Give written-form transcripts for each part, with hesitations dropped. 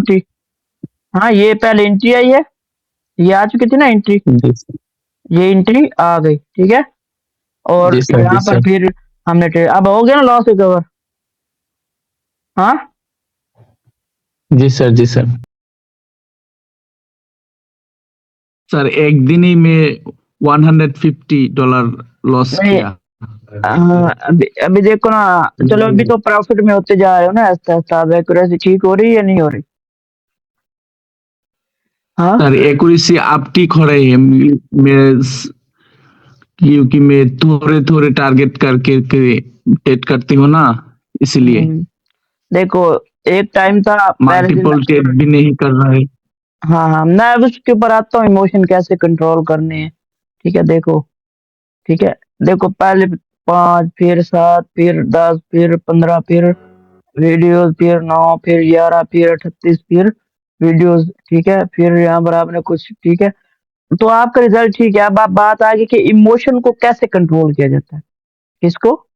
Entry. हाँ, ये पहले एंट्री आई है, ये आ चुकी थी ना एंट्री, जी सर। ये एंट्री आ गई, ठीक है। और जी सर। यहाँ जी पर सर। फिर हमने ट्रेड, अब हो गया ना लॉस रिकवर। हाँ, जी सर। जी सर। सर एक दिन ही में $150 लॉस नहीं, किया। अभी अभी देखो ना, चलो अभी तो प्रॉफिट में होते जा रहे हो ना, ऐसा ऐसा। अब एक्यूरेसी ठीक हो रही है या नहीं हो रही? हाँ, सर एक्यूरेसी आप ठीक हो रही है क्योंकि मैं थोड़े थोड़े टारगेट करके टेट करती हूँ ना, इसलिए देखो, एक टाइम था पहले दिन। मल्टीपल टेट भी नहीं कर रहे। हाँ हाँ, मैं अब उसके ऊपर आता हूँ, इमोशन कैसे कंट्रोल करने हैं। ठीक है, देखो, ठीक है, देखो, पहले 5, फिर 7, फिर 10, फिर 15, फिर वीडियोस, फिर 9, फिर 11, फिर 38, फिर वीडियोस, ठीक है, फिर यहाँ पर आपने कुछ, ठीक है। तो आपका रिजल्ट ठीक है। अब आप बात आ गई कि इमोशन को कैसे कंट्रोल किया जाता है, किसको?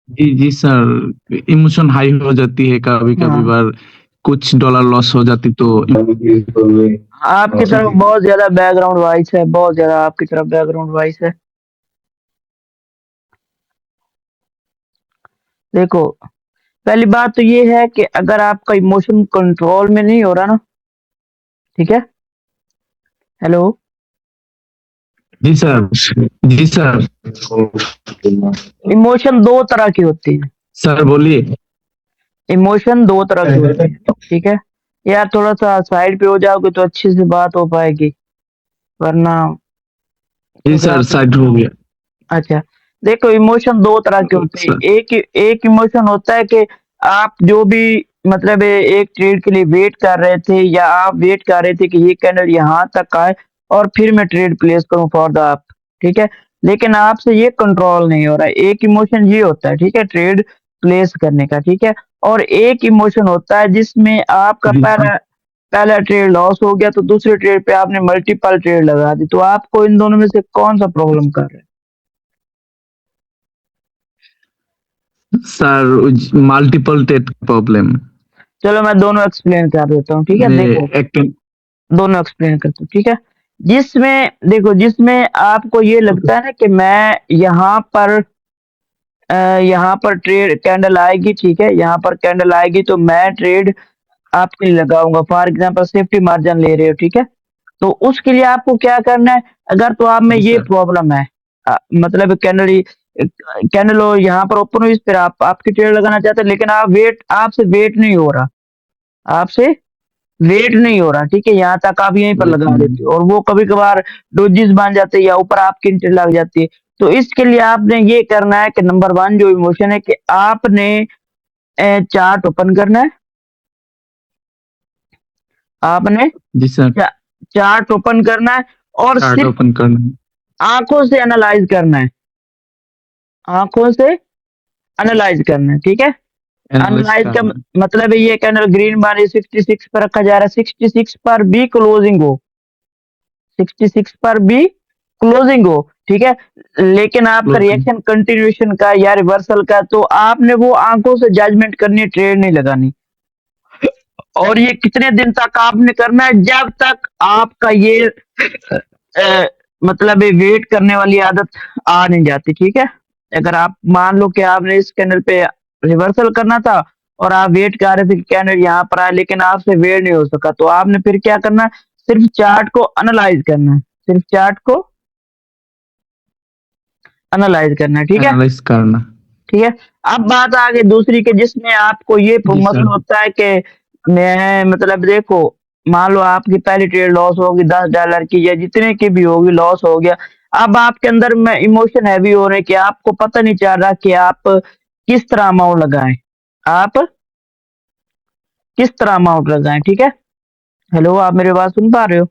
जी जी सर, इमोशन हाई हो जाती है कभी कभी हाँ, बार, कुछ डॉलर लॉस हो जाती तो। आपकी तरफ बहुत ज्यादा बैकग्राउंड वॉइस है, बहुत ज्यादा आपकी तरफ बैकग्राउंड वॉइस है। देखो, पहली बात तो ये है कि अगर आपका इमोशन कंट्रोल में नहीं हो रहा ना, ठीक है, हेलो, जी सर। जी सर। इमोशन दो तरह की होती है। सर बोलिए। इमोशन दो तरह की होती है, ठीक है। यार थोड़ा सा साइड पे हो जाओगे तो अच्छे से बात हो पाएगी, वरना जी क्योंकि सर, आप। साइड हो गया। अच्छा, देखो, इमोशन दो तरह के होते हैं। सर। एक इमोशन होता है कि आप जो भी, मतलब एक ट्रेड के लिए वेट कर रहे थे, या आप वेट कर रहे थे कि ये कैंडल यहाँ तक आए और फिर मैं ट्रेड प्लेस करूं फॉर द अप, ठीक है। लेकिन आपसे ये कंट्रोल नहीं हो रहा है। एक इमोशन ये होता है, ठीक है, ट्रेड प्लेस करने का, ठीक है। और एक इमोशन होता है जिसमें आपका जी पहला पहला ट्रेड लॉस हो गया, तो दूसरे ट्रेड पे आपने मल्टीपल ट्रेड लगा दी। तो आपको इन दोनों में से कौन सा प्रॉब्लम कर रहा है? सर, मल्टीपल टेट प्रॉब्लम चलो मैं दोनों एक्सप्लेन कर देता हूँ, ठीक है, में देखो, एक। दोनों एक्सप्लेन करता हूँ, ठीक है। जिसमें देखो, जिसमें आपको ये लगता है ना कि मैं यहाँ पर ट्रेड कैंडल आएगी, ठीक है, यहाँ पर कैंडल आएगी तो मैं ट्रेड आपके लिए लगाऊंगा। फॉर एग्जांपल सेफ्टी मार्जिन ले रहे हो, ठीक है। तो उसके लिए आपको क्या करना है? अगर तो आप में जी ये सर। प्रॉब्लम है, मतलब कैंडल हो यहाँ पर ओपन हुई, फिर आप आपकी ट्रेड लगाना चाहते हैं, लेकिन आपसे वेट नहीं हो रहा, आपसे वेट नहीं हो रहा, ठीक है, यहाँ तक आप यहीं पर लगा देते हो, और वो कभी कभार डोजिस बन जाते हैं या ऊपर आपकी एंट्री लग जाती है। तो इसके लिए आपने ये करना है कि नंबर वन जो इमोशन है कि आपने चार्ट ओपन करना है, आपने जी सर। चा, चार्ट ओपन करना है, और चार्ट सिर्फ ओपन करना है। आंखों से एनालाइज करना है, आंखों से एनालाइज करना है, ठीक है। एनालिस एनालाइज का करना है। मतलब है ये कैंडल ग्रीन बार 66 पर रखा जा रहा है, 66 पर भी क्लोजिंग हो, 66 पर भी क्लोजिंग हो, ठीक है। लेकिन आपका क्लोजिंग। रिएक्शन कंटिन्यूएशन का या रिवर्सल का, तो आपने वो आंखों से जजमेंट करनी है, ट्रेड नहीं लगानी। और ये कितने दिन तक आपने करना है? जब तक आपका ये अ, मतलब ये वेट करने वाली आदत आ नहीं जाती, ठीक है। अगर आप मान लो कि आपने इस कैंडल पे रिवर्सल करना था और आप वेट कर रहे थे कि कैंडल यहाँ पर आए, लेकिन आपसे वेट नहीं हो सका, तो आपने फिर क्या करना है? सिर्फ चार्ट को एनालाइज करना है, सिर्फ चार्ट को एनालाइज करना है, ठीक है, एनालिस करना। ठीक है। अब बात आ गई दूसरी के, जिसमें आपको ये जी सर। मसला होता है कि मैं, मतलब देखो, मान लो आपकी पहली ट्रेड लॉस होगी $10 की, या जितने की भी होगी, लॉस हो गया। अब आपके अंदर में इमोशन हैवी हो रहे कि आपको पता नहीं चल रहा कि आप किस तरह अमाउंट लगाएं, आप किस तरह अमाउंट लगाएं, ठीक है। हेलो, आप मेरी बात सुन पा रहे हो?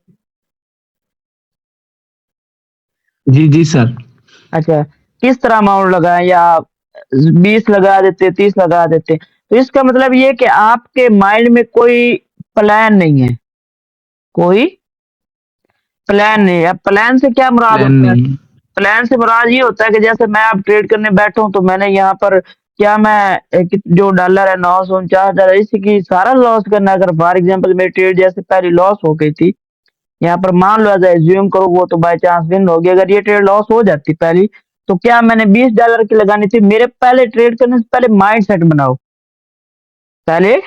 जी जी सर। अच्छा, किस तरह अमाउंट लगाएं, या 20 लगा देते, 30 लगा देते? तो इसका मतलब ये कि आपके माइंड में कोई प्लान नहीं है, कोई प्लान नहीं है। अब प्लान से क्या मुराद प्लान होता है? नहीं है। प्लान से मुराद ये होता है कि जैसे मैं अब ट्रेड करने बैठा हूँ, तो मैंने यहाँ पर क्या मैं जो डॉलर है 949 इसी की सारा लॉस करना? अगर फॉर एग्जाम्पल मेरी ट्रेड जैसे पहले लॉस हो गई थी, यहाँ पर मान लो एज्यूम करो वो तो बाय चांस विन हो गई, अगर ये ट्रेड लॉस हो जाती पहली, तो क्या मैंने $20 की लगानी थी? मेरे पहले ट्रेड करने से पहले माइंड सेट बनाओ, पहले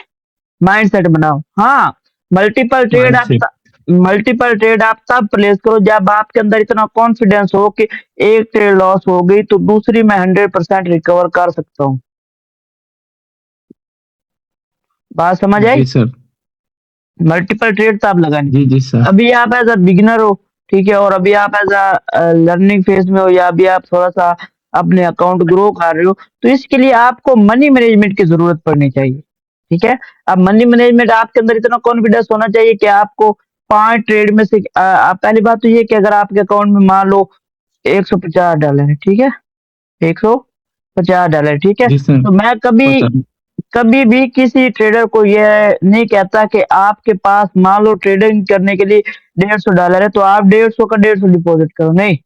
माइंड सेट बनाओ। हाँ, मल्टीपल ट्रेड आप माइंडसेट। मल्टीपल ट्रेड आप तब प्लेस करो जब आपके अंदर इतना कॉन्फिडेंस हो कि एक ट्रेड लॉस हो गई तो दूसरी मैं 100% रिकवर कर सकता हूँ। बात समझ आई? जी सर। मल्टीपल ट्रेड तो आप लगानी। जी जी सर। अभी आप एज अ बिगिनर हो, ठीक है, और अभी आप एज अ लर्निंग फेज में हो, या अभी आप थोड़ा सा अपने अकाउंट ग्रो कर रहे हो, तो इसके लिए आपको मनी मैनेजमेंट की जरूरत पड़नी चाहिए। ठीक है, अब मनी मैनेजमेंट आपके अंदर इतना कॉन्फिडेंस होना चाहिए कि आपको 5 ट्रेड में से पहली बात तो ये कि अगर आपके अकाउंट में मान लो $150 है, ठीक है, $150, ठीक है, जी सर। तो मैं कभी पता। कभी भी किसी ट्रेडर को यह नहीं कहता कि आपके पास मान लो ट्रेडिंग करने के लिए $150 है तो आप 150 का 150 डिपॉजिट करो, नहीं,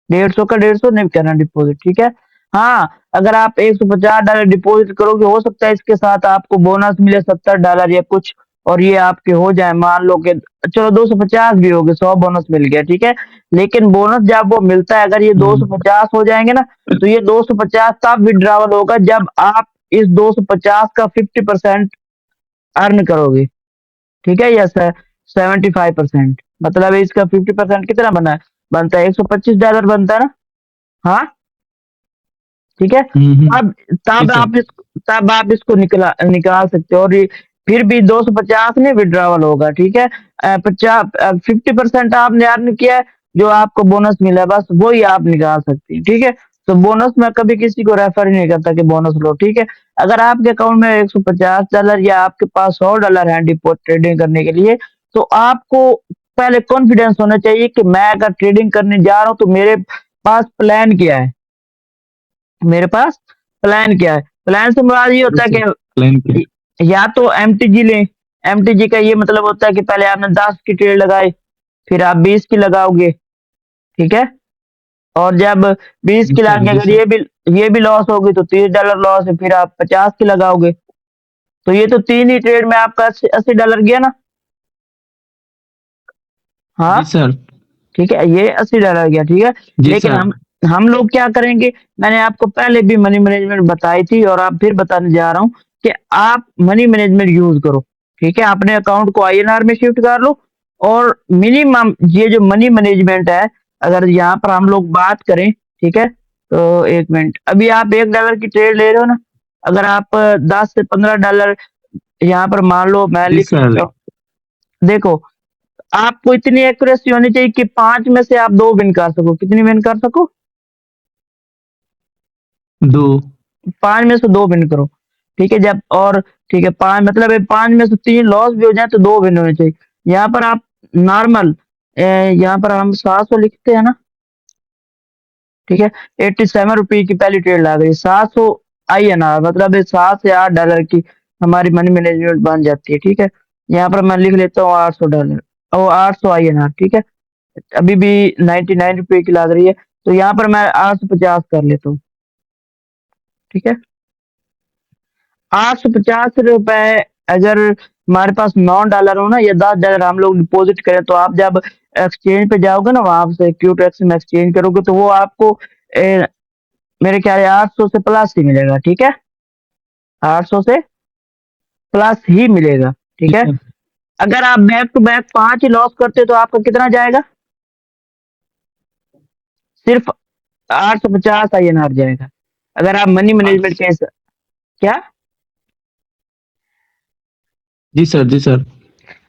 150 का 150 नहीं करना डिपॉजिट, ठीक है। हाँ, अगर आप $150 डिपॉजिट करोगे, हो सकता है इसके साथ आपको बोनस मिले $70 या कुछ, और ये आपके हो जाए, मान लो कि चलो 250 भी हो गए, 100 बोनस मिल गया, ठीक है। लेकिन बोनस जब वो मिलता है, अगर ये 250 हो जाएंगे ना, तो ये 250 तब विड्रॉवल होगा जब आप इस 250 का 50% अर्न करोगे, ठीक है, या 75%, मतलब इसका 50% कितना बना है, बनता है $125 बनता है ना। हाँ, ठीक है, अब जी तब सर। आप इस तब आप इसको निकाल सकते हो, और ये फिर भी 250 में विड्रॉवल होगा, ठीक है। 50% आपने अर्न किया है, जो आपको बोनस मिला है, बस वही आप निकाल सकते हैं, ठीक है। तो बोनस मैं कभी किसी को रेफर ही नहीं करता कि बोनस लो, ठीक है। अगर आपके अकाउंट में $150 या आपके पास $100 है डिपॉजिट ट्रेडिंग करने के लिए, तो आपको पहले कॉन्फिडेंस होना चाहिए कि मैं अगर ट्रेडिंग करने जा रहा हूँ तो मेरे पास प्लान क्या है, मेरे पास प्लान क्या है। प्लान से मुराद ये जी होता है सर। प्लान किया। कि या तो एमटीजी लें, एमटीजी का ये मतलब होता है कि पहले आपने 10 की ट्रेड लगाई, फिर आप 20 की लगाओगे, ठीक है, और जब 20 जी की सर। लाके जी अगर सर। ये भी लॉस होगी तो $30 लॉस है, फिर आप 50 की लगाओगे, तो ये तो तीन ही ट्रेड में आपका $80 गया ना। हाँ, जी सर। ठीक है, ये $80 गया, ठीक है। जी लेकिन सर। हम लोग क्या करेंगे, मैंने आपको पहले भी मनी मैनेजमेंट बताई थी और आप फिर बताने जा रहा हूँ कि आप मनी मैनेजमेंट यूज करो, ठीक है, अपने अकाउंट को आईएनआर में शिफ्ट कर लो, और मिनिमम ये जो मनी मैनेजमेंट है, अगर यहाँ पर हम लोग बात करें, ठीक है, तो एक मिनट, अभी आप $1 की ट्रेड ले रहे हो ना, अगर आप $10 से $15 यहाँ पर मान लो, मैं जी लिख सर। लेता हूँ, देखो, आपको इतनी एक्यूरेसी होनी चाहिए कि 5 में से आप 2 विन कर सको, कितनी विन कर सको, दो। 5 में से 2 विन करो, ठीक है, जब और ठीक है, 5 मतलब 5 में से 3 लॉस भी हो जाए तो 2 विन होने चाहिए। यहाँ पर आप नॉर्मल, यहाँ पर हम 700 लिखते हैं ना, ठीक है, ₹87 की पहली ट्रेड लग रही है, 700 INR, मतलब 7 से $8 की हमारी मनी मैनेजमेंट बन जाती है, ठीक है। यहाँ पर मैं लिख लेता हूँ $800 और 800 INR, ठीक है, अभी भी ₹99 की लग रही है, तो यहाँ पर मैं 850 कर लेता हूँ, ठीक है। ₹850 अगर हमारे पास $9 हो ना, या $10 हम लोग डिपॉजिट करें, तो आप जब एक्सचेंज पे जाओगे ना, वहां से क्यूटेक्स में एक्सचेंज करोगे, तो वो आपको मेरे ख्याल 800 से प्लस ही मिलेगा, ठीक है, 800 से प्लस ही मिलेगा, जी ठीक है। सर। अगर आप बैक टू बैक 5 ही लॉस करते तो आपका कितना जाएगा, सिर्फ 850 INR जाएगा, अगर आप मनी मैनेजमेंट के क्या। जी सर। जी सर।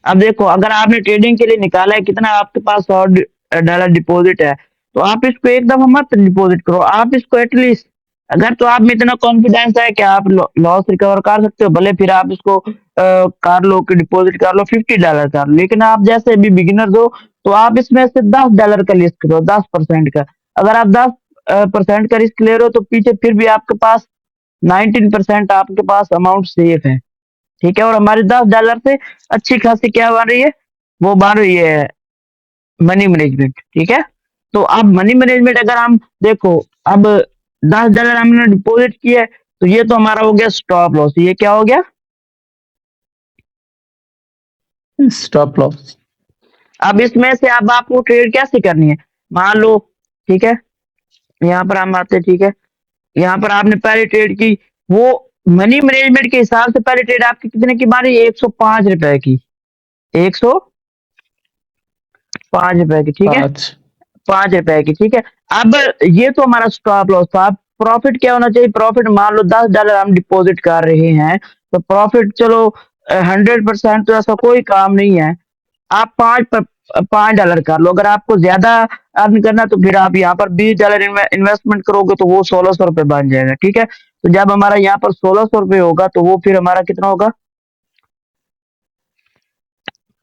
अब देखो, अगर आपने ट्रेडिंग के लिए निकाला है, कितना आपके पास $100 डिपॉजिट है, तो आप इसको एक दफा मत डिपॉजिट करो, आप इसको एटलीस्ट, अगर तो आप में इतना कॉन्फिडेंस है कि आप लॉस रिकवर कर सकते हो, भले फिर आप इसको कर लो कि डिपॉजिट कर लो, $50 कर लो, लेकिन आप जैसे अभी बिगिनर्स हो, तो आप इसमें से $10 का रिस्क लो, 10% का। अगर आप 10% का रिस्क ले रहे हो, तो पीछे फिर भी आपके पास 19% आपके पास अमाउंट सेफ है, ठीक है, और हमारे $10 से अच्छी खासी क्या बन रही है, वो बन रही है मनी मैनेजमेंट, ठीक है। तो अब मनी मैनेजमेंट अगर हम देखो, अब $10 हमने डिपॉजिट किया है, तो ये तो हमारा हो गया स्टॉप लॉस। ये क्या हो गया? Stop loss. अब इसमें से अब आपको ट्रेड कैसे करनी है? मान लो, ठीक है, यहाँ पर हम आते हैं, ठीक है, यहाँ पर आपने पहले ट्रेड की, वो मनी मैनेजमेंट के हिसाब से पहले ट्रेड आपकी कितने की मारी? 105 रुपए की, 105 रुपए की, ठीक है, 5 रुपए की, ठीक है। अब ये तो हमारा स्टॉप लॉस था। प्रॉफिट क्या होना चाहिए? प्रॉफिट मान लो $10 हम डिपॉजिट कर रहे हैं, तो प्रॉफिट चलो 100% तो ऐसा कोई काम नहीं है। आप $5 कर लो। अगर आपको ज्यादा अर्न करना तो फिर आप यहाँ पर $20 इन्वेस्टमेंट करोगे तो वो 1600 रुपए बन जाएगा, ठीक है। तो जब हमारा यहाँ पर 1600 रुपए होगा तो वो फिर हमारा कितना होगा?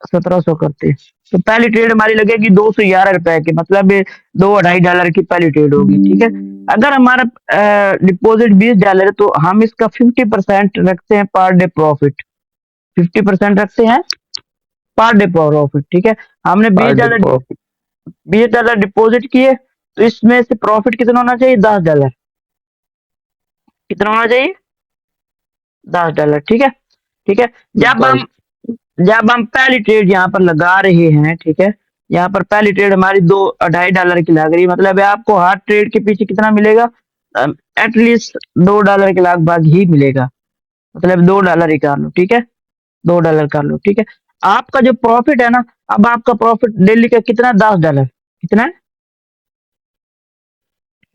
1700 करते, तो पहली ट्रेड हमारी लगेगी 211 रुपए की, मतलब ये $2-2.5 की पहली ट्रेड होगी, ठीक है। अगर हमारा डिपॉजिट $20 है तो हम इसका 50% रखते हैं पर डे प्रॉफिट, 50% रखते हैं पर डे प्रॉफिट, ठीक है। हमने $20 डिपॉजिट किए, तो इसमें से प्रॉफिट कितना होना चाहिए? $10। कितना होना चाहिए? $10, ठीक है, ठीक है। जब हम पहली ट्रेड यहाँ पर लगा रहे हैं, ठीक है, यहाँ पर पहली ट्रेड हमारी $2-2.5 की लग रही है, मतलब आपको हर ट्रेड के पीछे कितना मिलेगा? एटलीस्ट $2 के लगभग ही मिलेगा, मतलब $2 ही कर लो, ठीक है, $2 कर लो, ठीक है। आपका जो प्रॉफिट है ना, अब आपका प्रॉफिट डेली का कितना? $10। कितना है?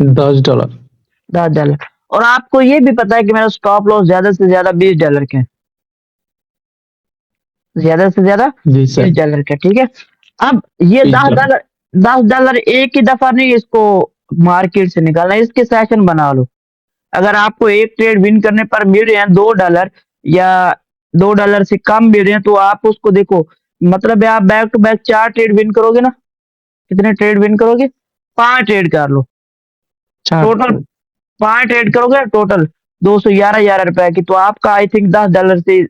$10। $10। और आपको ये भी पता है कि मेरा स्टॉप लॉस ज्यादा से ज्यादा $20 का है, ज्यादा से ज्यादा जी सर। $20 का, ठीक है। अब ये $10 $10 एक ही दफा नहीं इसको मार्केट से निकालना, इसके सेशन बना लो। अगर आपको एक ट्रेड विन करने पर मिल रहे हैं $2 या $2 से कम मिल रहे हैं, तो आप उसको देखो, मतलब आप back to back 4 trade win करोगे ना। कितने ट्रेड विन करोगे? 5 ट्रेड कर लो टोटल, 5 ट्रेड करोगे टोटल 211 रुपए की, तो आपका आई थिंक $10 से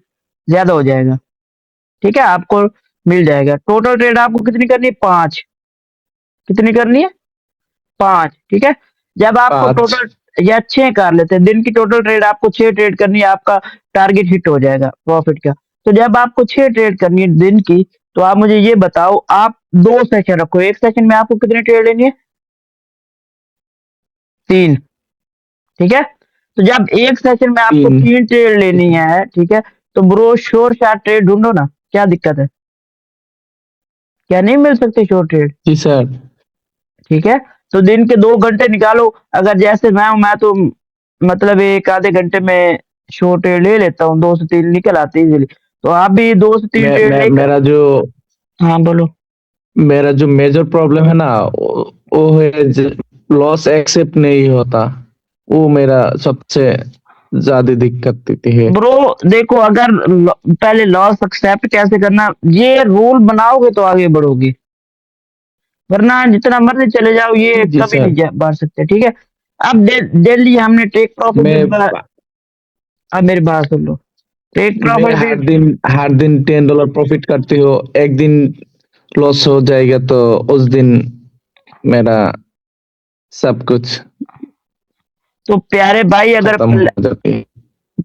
ज्यादा हो जाएगा, ठीक है, आपको मिल जाएगा। टोटल ट्रेड आपको कितनी करनी है? 5। कितनी करनी है? 5, ठीक है। जब आपको 5। टोटल या 6 कर लेते हैं, दिन की टोटल ट्रेड आपको 6 ट्रेड करनी है, आपका टारगेट हिट हो जाएगा प्रॉफिट का। तो जब आपको 6 ट्रेड करनी है दिन की, तो आप मुझे ये बताओ, आप 2 सेशन रखो, एक सेशन में आपको कितनी ट्रेड लेनी है? 3, ठीक है। तो जब एक सेशन में आपको 3 ट्रेड लेनी है, ठीक है, तो ब्रो श्योर शॉट ट्रेड ढूंढो ना, क्या दिक्कत है? क्या नहीं मिल सकती शॉर्ट ट्रेड? जी सर। ठीक है, तो दिन के 2 घंटे निकालो। अगर जैसे मैं तो मतलब एक आधे घंटे में शॉर्ट ट्रेड ले लेता हूँ, 2 से 3 निकल आते हैं इजीली। तो आप भी 2 से 3 ट्रेड लेकर, मेरा जो हाँ बोलो। मेजर प्रॉब्लम है ना, वो है लॉस एक्सेप्ट नहीं होता, वो मेरा सबसे ज्यादा दिक्कत देती है। ब्रो देखो, अगर पहले लॉस एक्सेप्ट कैसे करना, ये रूल बनाओगे तो आगे बढ़ोगे, वरना जितना मर्जी चले जाओ ये जी कभी सर। नहीं बढ़ सकते, ठीक है। अब डेली हमने टेक प्रॉफिट मैं अब मेरी बात सुन लो, टेक मैं प्रॉफिट भी हर दिन $10 प्रॉफिट करती हूँ, एक दिन लॉस हो जाएगा तो उस दिन मेरा सब कुछ तो प्यारे भाई, अगर खत्म हो जाती है।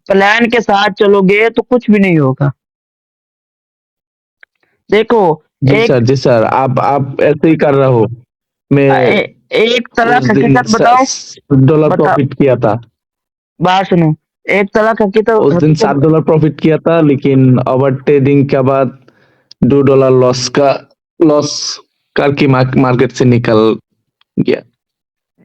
प्लान के साथ चलोगे तो कुछ भी नहीं होगा। देखो, एक जी सर, आप ऐसे ही कर रहे हो। मैं एक तरह उस का दिन हकीकत बताओ, $7 बताओ, प्रॉफिट किया था। बात सुनो, एक तरह का उस दिन $7 प्रॉफिट किया था, लेकिन ओवर ट्रेडिंग के बाद $2 लॉस करके मार्केट से निकल गया।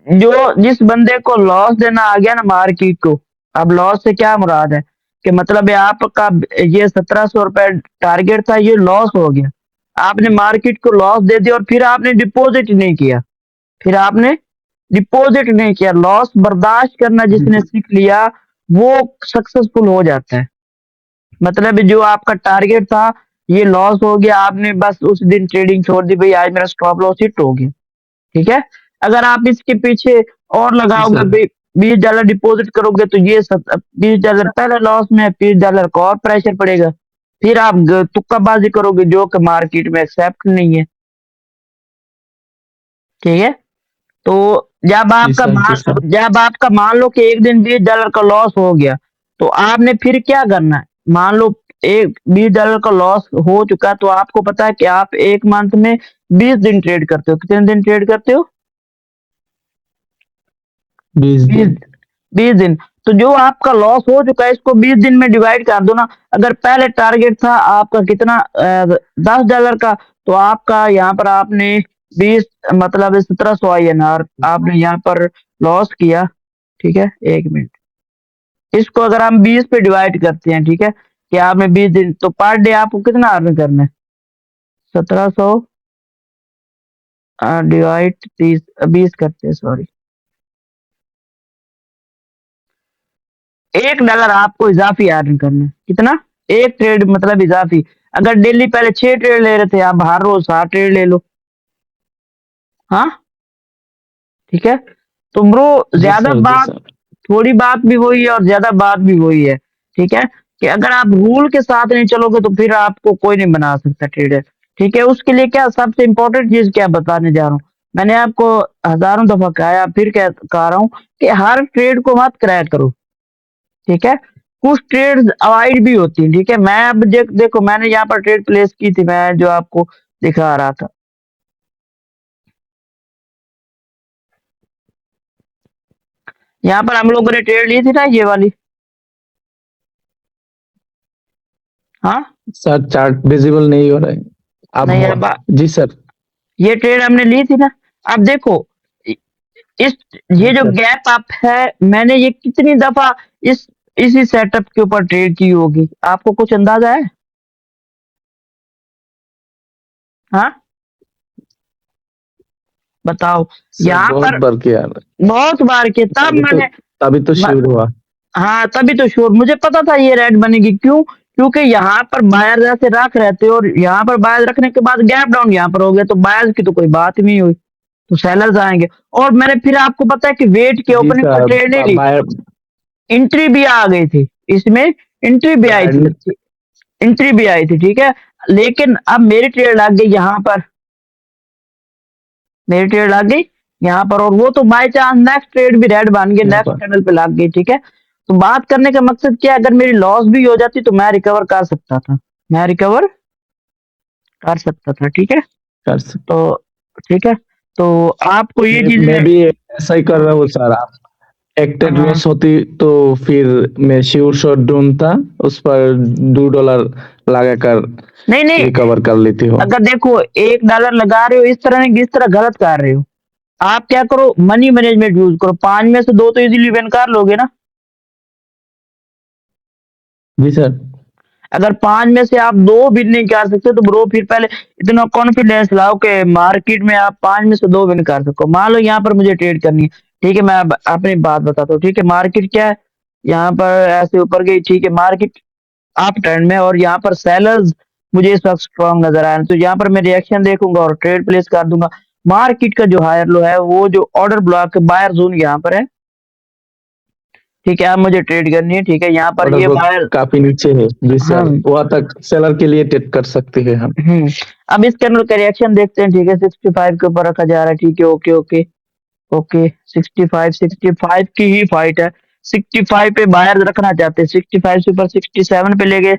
जो जिस बंदे को लॉस देना आ गया ना मार्केट को, अब लॉस से क्या मुराद है कि मतलब ये आपका ये 1700 रुपए टारगेट था, ये लॉस हो गया, आपने मार्केट को लॉस दे दिया और फिर आपने डिपॉजिट नहीं किया, फिर आपने डिपॉजिट नहीं किया। लॉस बर्दाश्त करना जिसने सीख लिया वो सक्सेसफुल हो जाता है। मतलब जो आपका टारगेट था ये लॉस हो गया, आपने बस उस दिन ट्रेडिंग छोड़ दी, भाई आज मेरा स्टॉप लॉस हिट हो गया, ठीक है। अगर आप इसके पीछे और लगाओगे, $20 डिपॉजिट करोगे, तो ये $20 पहले लॉस में, $20 का और प्रेशर पड़ेगा, फिर आप तुक्काबाजी करोगे जो कि मार्केट में एक्सेप्ट नहीं है, ठीक है। तो जब जी आपका सर, जी मान सर। जब आपका मान लो कि एक दिन $20 का लॉस हो गया, तो आपने फिर क्या करना है? मान लो एक $20 का लॉस हो चुका, तो आपको पता है कि आप 1 मंथ में 20 दिन ट्रेड करते हो। कितने दिन ट्रेड करते हो? 20 20 दिन। 20 दिन। तो जो आपका लॉस हो चुका है, इसको 20 दिन में डिवाइड कर दो ना। अगर पहले टारगेट था आपका कितना $10 का, तो आपका यहाँ पर आपने 20 मतलब 1700 INR आपने यहाँ पर लॉस किया। ठीक है, 1 मिनट। इसको अगर हम 20 पे डिवाइड करते हैं, ठीक है, कि आपने 20 दिन, तो पर डे आपको कितना अर्न करना है? 1700 डिवाइड 30 20 करते हैं, सॉरी। $1 आपको इजाफी अर्न करना है। कितना? एक ट्रेड मतलब इजाफी। अगर डेली पहले 6 ट्रेड ले रहे थे, आप हर रोज 7 ट्रेड ले लो। हाँ, ठीक है। तो ब्रो, जी ज्यादा सर, जी बात, सर। थोड़ी बात भी वही है और ज्यादा बात भी वही है। ठीक है, कि अगर आप रूल के साथ नहीं चलोगे तो फिर आपको कोई नहीं बना सकता ट्रेडर। ठीक है, उसके लिए क्या सबसे इंपॉर्टेंट चीज क्या बताने जा रहा हूँ, मैंने आपको हजारों दफा कहा, फिर क्या कह रहा हूँ, कि हर ट्रेड को मत क्रैक करो। ठीक है, कुछ ट्रेड्स अवॉइड भी होती हैं। ठीक है, मैं अब देखो, मैंने यहाँ पर ट्रेड प्लेस की थी, मैं जो आपको दिखा रहा था। यहाँ पर हम लोगों ने ट्रेड ली थी ना, ये वाली। हाँ, सर चार्ट विजिबल नहीं हो रहा है। अब नहीं, हो। अब जी सर। ये ट्रेड हमने ली थी ना। अब देखो, इ- इस ये जी जो सर। गैप अप है, मैंने ये कितनी दफा इस इसी सेटअप के ऊपर ट्रेड की होगी, आपको कुछ अंदाजा है? हाँ, बताओ। सर यहाँ बहुत पर बार किया। बहुत बार के, तब तभी तो मैंने तभी तो म- श्योर हुआ। हाँ, तभी तो श्योर, मुझे पता था ये रेड बनेगी। क्यों? क्योंकि यहाँ पर बायर जैसे रख रहे थे, और यहाँ पर बायर रखने के बाद गैप डाउन यहाँ पर हो गया, तो बायर्स की तो कोई बात ही नहीं हुई, तो सेलर्स आएंगे। और मैंने फिर आपको पता है कि वेट के जी ओपनिंग पर सर। ट्रेड नहीं ली, बायर। एंट्री भी आ गई थी इसमें, एंट्री भी आई बायर। थी, एंट्री भी आई थी। ठीक है, लेकिन अब मेरी ट्रेड लग गई यहाँ पर, मेरी ट्रेड लग गई यहाँ पर, और वो तो बाय चांस नेक्स्ट ट्रेड भी रेड बन गई, यहाँ नेक्स्ट पर। कैंडल पे लग गई। ठीक है, तो बात करने का मकसद क्या है, अगर मेरी लॉस भी हो जाती तो मैं रिकवर कर सकता था, मैं रिकवर कर सकता था। ठीक है, कर सकते। तो ठीक है, तो आपको ये मैं चीजें, भी ऐसा ही कर रहा हूँ सर। एक ट्रेड हाँ, लॉस होती तो फिर मैं श्योर शॉट ढूंढता, उस पर $2 लगाकर नहीं नहीं, रिकवर कर लेती हो। अगर देखो $1 लगा रहे हो इस तरह नहीं, इस तरह गलत कर रहे हो। आप क्या करो, मनी मैनेजमेंट यूज करो, 5 में से 2 तो इजीली विन कर लोगे ना। जी सर। अगर 5 में से आप 2 विन नहीं कर सकते, तो ब्रो फिर पहले इतना कॉन्फिडेंस लाओ कि मार्केट में आप 5 में से 2 विन कर सको। मान लो यहाँ पर मुझे ट्रेड करनी है। ठीक है, मैं अब अपनी बात बताता हूँ। ठीक है, मार्केट क्या है, यहाँ पर ऐसे ऊपर गई। ठीक है, मार्केट अप ट्रेंड में, और यहाँ पर सेलर्स मुझे इस वक्त स्ट्रॉन्ग नजर आ रहे हैं, तो यहाँ पर मैं रिएक्शन देखूंगा और ट्रेड प्लेस कर दूंगा। मार्केट का जो हायर लो है, वो जो ऑर्डर ब्लॉक बायर जोन यहाँ पर है। ठीक है, अब मुझे ट्रेड करनी है। ठीक है, यहाँ पर ऑर्डर ये बुक बायर, काफी नीचे है। जी हाँ, सर, वहां तक सेलर के लिए ट्रेड कर सकते हैं हम। अब इस कैंडल का रिएक्शन देखते हैं। ठीक है, 65 के ऊपर रखा जा रहा है। ठीक है, ओके ओके ओके, 65 की ही फाइट है। 65 पे बायर रखना चाहते हैं, 65 से ऊपर 67 पे ले गए,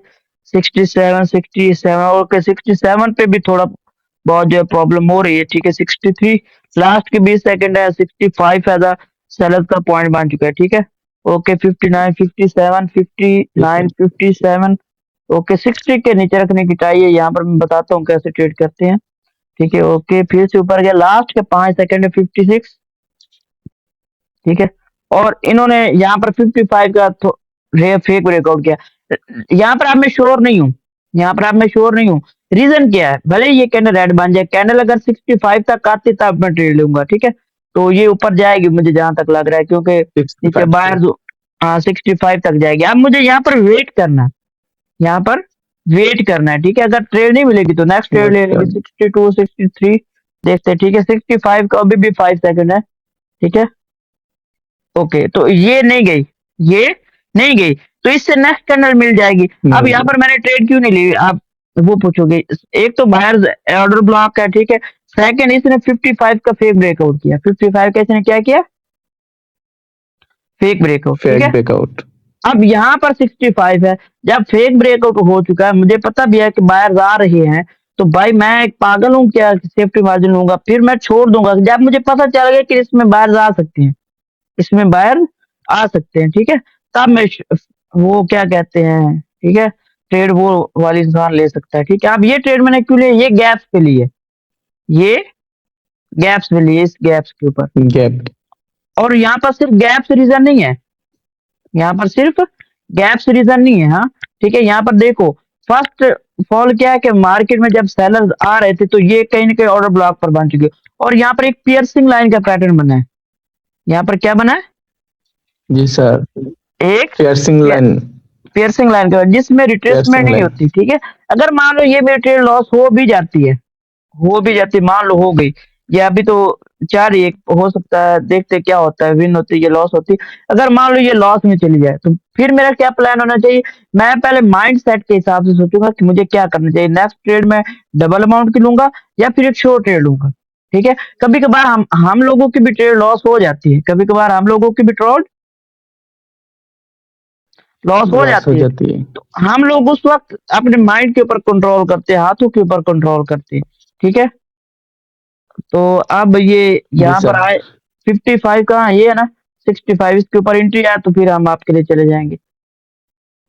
67 ओके, 67 पे भी थोड़ा बहुत जो है प्रॉब्लम हो रही है। ठीक है, 63 लास्ट के 20 सेकंड है, 65 एज अ सेलर का पॉइंट बन चुका है। ठीक है, ओके, 59 57 जी 59 सर। 57 ओके, 60 के नीचे रखने की चाहिए। यहाँ पर मैं बताता हूँ कैसे ट्रेड करते हैं। ठीक है, ओके, फिर से ऊपर गया, लास्ट के 5 सेकंड है, 56। ठीक है, और इन्होंने यहाँ पर 55 का फेक ब्रेकआउट किया। यहाँ पर आप मैं श्योर नहीं हूँ, यहाँ पर आप मैं श्योर नहीं हूँ। रीजन क्या है, भले ही ये कैंडल रेड बन जाए, कैंडल अगर 65 तक आती तब मैं ट्रेड लूंगा। ठीक है, तो ये ऊपर जाएगी मुझे जहां तक लग रहा है, क्योंकि नीचे 65 बाहर से। हाँ 65 तक जाएगी। अब मुझे यहाँ पर वेट करना है, यहाँ पर वेट करना है। ठीक है, अगर ट्रेड नहीं मिलेगी तो नेक्स्ट ट्रेड वेट ले लेंगे, कर। 62 63 देखते हैं। ठीक है, 65 का अभी भी 5 सेकंड है। ठीक है, ओके, तो ये नहीं गई, ये नहीं गई, तो इससे नेक्स्ट कैंडल मिल जाएगी। अब नहीं यहाँ जी। पर मैंने ट्रेड क्यों नहीं ली, आप वो पूछोगे। एक तो बायर ऑर्डर ब्लॉक है, ठीक है। सेकंड, इसने 55 का फेक ब्रेकआउट किया। 55 का इसने क्या किया? फेक ब्रेकआउट, ठीक फेक है। ब्रेकआउट। अब यहाँ पर 65 है। जब फेक ब्रेकआउट हो चुका है, मुझे पता भी है कि बायर्स आ रहे हैं, तो भाई मैं एक पागल हूँ क्या सेफ्टी मार्जिन लूंगा? फिर मैं छोड़ दूंगा जब मुझे पता चल गया कि इसमें बायर्स आ सकते हैं, इसमें बायर आ सकते हैं, ठीक है। तब मैं वो क्या कहते हैं, ठीक है, ट्रेड वो वाली इंसान ले सकता है, ठीक है। अब ये ट्रेड मैंने क्यों लिया? ये गैप्स पे लिए, ये गैप्स पे लिए, इस गैप्स के ऊपर। गैप। और यहाँ पर सिर्फ गैप्स रीजन नहीं है, यहाँ पर सिर्फ गैप्स रीजन नहीं है, हाँ, ठीक है। यहाँ पर देखो, फर्स्ट फॉल क्या है कि मार्केट में जब सेलर्स आ रहे थे तो ये कहीं ना कहीं ऑर्डर ब्लॉक पर बन चुके, और यहाँ पर एक पियर्सिंग लाइन का पैटर्न बना है। यहाँ पर क्या बना है? जी सर। एक पियर्सिंग लाइन। पियर्सिंग लाइन का, जिसमें रिट्रेसमेंट पियर्सिंग नहीं लाइन। होती, ठीक है। अगर मान लो ये मेरी ट्रेड लॉस हो भी जाती है, हो भी जाती, मान लो हो गई, ये अभी तो 4-1 हो सकता है, देखते क्या होता है, विन होती है, लॉस होती है। अगर मान लो ये लॉस में चली जाए, तो फिर मेरा क्या प्लान होना चाहिए? मैं पहले माइंड सेट के हिसाब से सोचूंगा कि मुझे क्या करना चाहिए। नेक्स्ट ट्रेड में डबल अमाउंट की लूंगा या फिर एक शॉर्ट ट्रेड लूंगा, ठीक है। कभी कभार हम लोगों की भी ट्रेड लॉस हो जाती है, कभी कभार हम लोगों की भी ट्रेड लॉस हो लॉस हो जाती है। जाती है। तो हम लोग उस वक्त अपने माइंड के ऊपर कंट्रोल करते हैं, हाथों के ऊपर कंट्रोल करते हैं, ठीक है। तो अब ये जी यहाँ पर सर। आए 55 कहाँ, ये है ना 65, इसके ऊपर एंट्री आया तो फिर हम आपके लिए चले जाएंगे।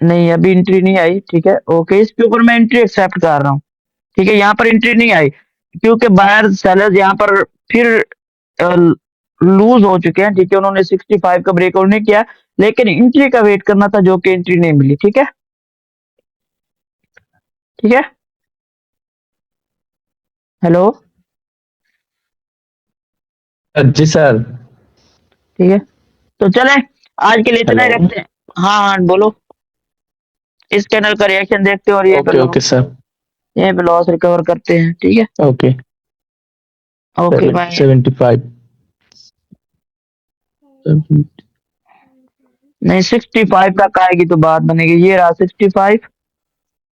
नहीं, अभी एंट्री नहीं आई, ठीक है, ओके, इसके ऊपर मैं एंट्री एक्सेप्ट कर रहा हूँ, ठीक है। यहाँ पर एंट्री नहीं आई क्योंकि बायर सेलर्स यहाँ पर फिर लूज हो चुके हैं, ठीक है। उन्होंने 65 का ब्रेकआउट नहीं किया, लेकिन एंट्री का वेट करना था, जो कि एंट्री नहीं मिली, ठीक है, ठीक है। हेलो, जी सर। ठीक है, तो चले, आज के लिए इतना हेलो। ही रखते हैं। हाँ हाँ, बोलो। इस चैनल का रिएक्शन देखते हैं और यहीं पे ओके ओके सर। यहीं पे लॉस रिकवर करते हैं, ठीक है। ओके। Okay bye. 75। नहीं, 65 तक आएगी तो बात बनेगी। ये रहा 65,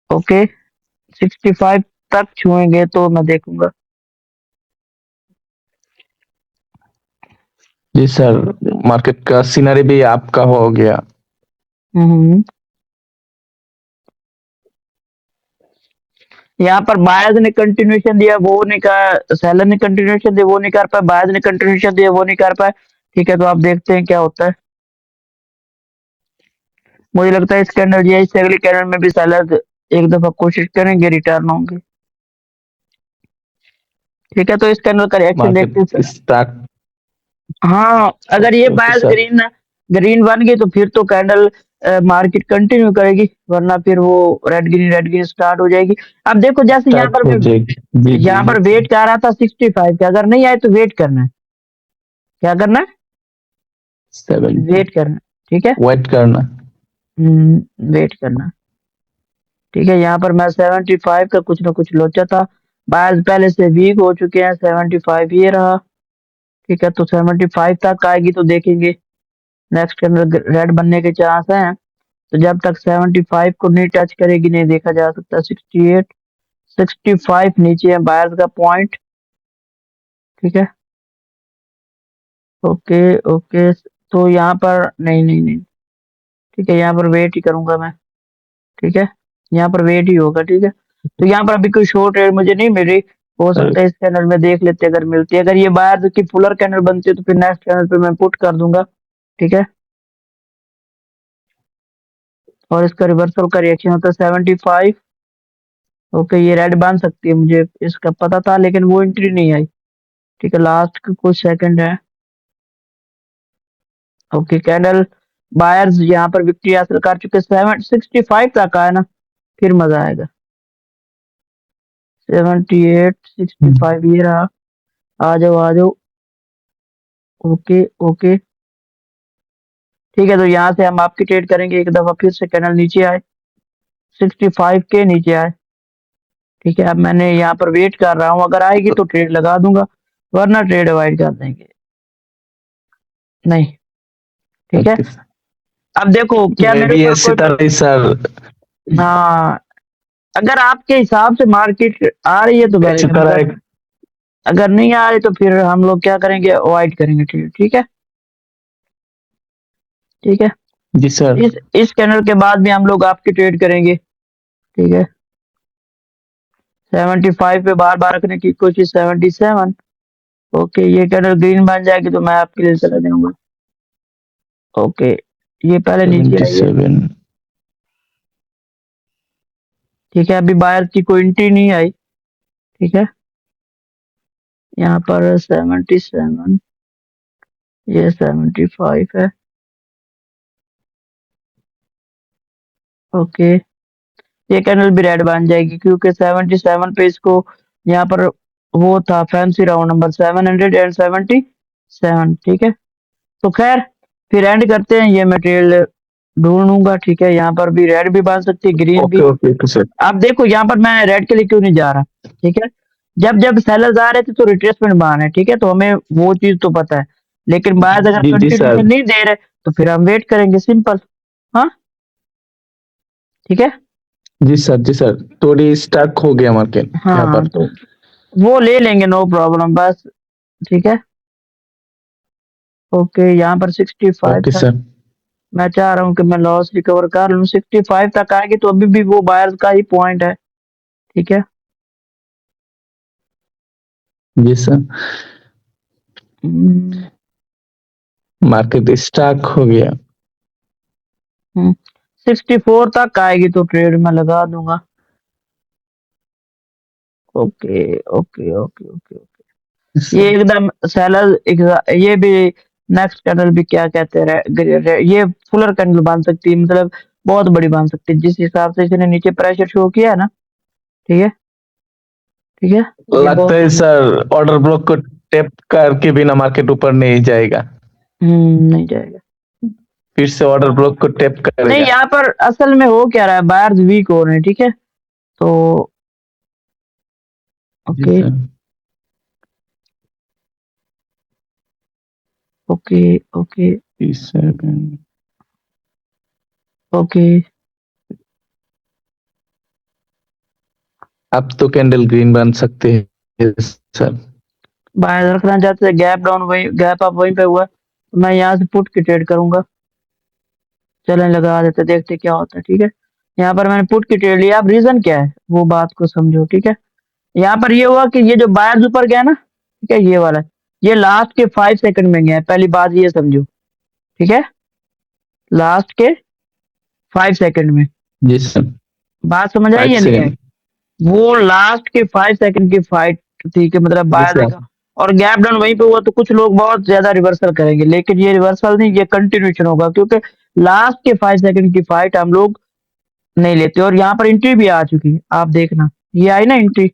ओके, 65 तक छुएंगे तो मैं देखूंगा। जी सर। मार्केट का सीनरी भी आपका हो गया। हम्म। यहाँ पर बायर्स ने कंटिन्यूएशन दिया, वो नहीं कर, सेलर ने कंटिन्यूएशन दिया, वो नहीं कर पाए, बायर्स ने कंटिन्यूएशन दिया, वो नहीं कर पाए, ठीक है। तो आप देखते हैं क्या होता है। मुझे लगता है इस कैंडल या इससे अगले कैंडल में भी सेलर्स एक दफा कोशिश करेंगे, रिटर्न होंगे, ठीक है। तो इस कैंडल का रिएक्शन देखते मार्केट हैं। स्टार्ट। हाँ, अगर ये okay okay buyers sir. Green green बन गई तो फिर तो कैंडल मार्केट कंटिन्यू करेगी, वरना फिर वो रेड ग्रीन स्टार्ट हो जाएगी। अब देखो, जैसे यहाँ स्टार्ट पर हो मैं जाएगी। जी जी। यहाँ पर वेट कर रहा था 65 का, अगर नहीं आए तो वेट करना है। क्या करना है? 70। वेट करना है, ठीक है। वेट करना। वेट करना, ठीक है। यहाँ पर मैं 75 का कुछ ना कुछ लोचा था, बायर्स पहले से वीक हो चुके हैं। 75 ये रहा, ठीक है। तो 75 तक आएगी तो देखेंगे, नेक्स्ट कैंडल रेड बनने के चांस हैं। तो जब तक 75 को नहीं टच करेगी नहीं देखा जा सकता। 68, 65 नीचे है बायर्स का पॉइंट, ठीक है, ओके ओके। तो यहाँ पर नहीं नहीं नहीं, ठीक है, यहाँ पर वेट ही करूंगा मैं, ठीक है, यहाँ पर वेट ही होगा, ठीक है। तो यहाँ पर अभी कोई शॉर्ट ट्रेड मुझे नहीं मिल रही, हो सकता है इस कैंडल में देख लेते हैं, अगर मिलती है। अगर ये बायर्स की फुलर कैंडल बनती है तो फिर नेक्स्ट कैंडल पे मैं पुट कर दूंगा, ठीक है। और इसका रिवर्सल का रिएक्शन होता है 75, ओके। ये रेड बन सकती है, मुझे इसका पता था, लेकिन वो एंट्री नहीं आई, ठीक है। लास्ट के कुछ सेकंड है, ओके। कैंडल बायर्स यहाँ पर विक्ट्री हासिल कर चुके, 65 तक आया ना, फिर मजा आएगा। 78, 65 ये रहा, आ जाओ आ जाओ, ओके ओके, ठीक है। तो यहाँ से हम आपकी ट्रेड करेंगे एक दफा, फिर से कैंडल नीचे आए, 65 के नीचे आए, ठीक है। अब मैंने यहाँ पर वेट कर रहा हूँ, अगर आएगी तो ट्रेड लगा दूंगा, वरना ट्रेड अवॉइड कर देंगे, नहीं, ठीक है। ओके। अब देखो, क्या मैं मेरे भी ऊपर ऐसी कोई तरह ही सर। हाँ, अगर आपके हिसाब से मार्केट आ रही है तो अच्छी करेंगे, तरह मगर अगर नहीं आ रही तो फिर हम लोग क्या करेंगे, अवॉइड करेंगे ट्रेड। ठीक है, ठीक है। जी सर। इस कैंडल के बाद भी हम लोग आपकी ट्रेड करेंगे। ठीक है, 75 पे बार बार रखने की कोशिश, 77। ओके, ये कैंडल ग्रीन बन जाएगी तो मैं आपके लिए चला जाऊंगा। ओके, ये पहले नीचे आई है। 77। ठीक है, अभी बायर की कोई एंट्री नहीं आई। ठीक है, यहाँ पर 77, ये 75 है। ओके, ये कैंडल भी रेड बन जाएगी क्योंकि 77 पे इसको यहाँ पर वो था फैंसी राउंड नंबर 777। ठीक है, तो खैर फिर एंड करते हैं, ये मटेरियल ढूंढूंगा। ठीक है, यहाँ पर भी रेड भी बन सकती है, ग्रीन भी। Okay okay okay sir. अब देखो यहाँ पर मैं रेड के लिए क्यों नहीं जा रहा। ठीक है, जब जब सेलर्स आ रहे थे तो रिट्रेसमेंट बाहर है। ठीक है, तो हमें वो चीज तो पता है, लेकिन बाद अगर जी जी सर। कंटिन्यूशन नहीं दे रहे तो फिर हम वेट करेंगे, सिंपल। हाँ, ठीक है। जी सर जी सर, थोड़ी स्टक हो गया मार्केट यहाँ हाँ, पर। तो वो ले लेंगे, नो प्रॉब्लम, बस। ठीक है, ओके, यहाँ पर 65 ओके था। सर। मैं चाह रहा हूँ कि मैं लॉस रिकवर कर लूँ, 65 तक आएगी तो अभी भी वो बायर्स का ही पॉइंट है। ठीक है, जी सर। हम्म, मार्केट स्टक हो गया। 64 तक आएगी तो ट्रेड में लगा दूंगा। Okay okay okay okay okay, ये एकदम सेलर, ये भी नेक्स्ट कैंडल भी क्या कहते हैं, ये फुलर कैंडल बन सकती है, मतलब बहुत बड़ी बन सकती है जिस हिसाब से इसने नीचे प्रेशर शो किया है ना। ठीक है, ठीक है, ये लगता बहुत है सर ऑर्डर ब्लॉक को टैप करके बिना मार्केट ऊपर नहीं जाएगा। नहीं जाएगा। फिर से ऑर्डर ब्लॉक को टैप नहीं, करेगा। यहाँ पर असल में हो क्या रहा है, बायर्स वीक हो रहे हैं। ठीक है, तो जी okay sir. Okay okay 37। Okay, अब तो कैंडल ग्रीन बन सकते हैं सर। बायर्स रखना चाहते हैं, गैप डाउन वही, गैप अप वहीं पे हुआ है, तो मैं यहाँ से पुट की ट्रेड करूंगा। चलें, लगा देते, देखते क्या होता है। ठीक है, यहाँ पर मैंने पुट की ट्रेड लिया। अब रीजन क्या है वो बात को समझो। ठीक है, यहाँ पर ये हुआ कि ये जो बायर्स ऊपर गया ना, ठीक है, ये वाला, ये लास्ट के 5 सेकंड में गया है, पहली बात ये समझो। ठीक है, लास्ट के 5 सेकंड में, जी सर। बात समझ आई 5 या नहीं आई? सेकंड। वो लास्ट के 5 सेकंड की फाइट थी, कि मतलब जी बायर सर। देखा और गैप डाउन वहीं पे हुआ, तो कुछ लोग बहुत ज्यादा रिवर्सल करेंगे, लेकिन ये रिवर्सल नहीं, ये कंटिन्यूशन होगा, क्योंकि लास्ट के 5 सेकंड की फाइट हम लोग नहीं लेते। और यहाँ पर एंट्री भी आ चुकी है, आप देखना, ये आई ना एंट्री।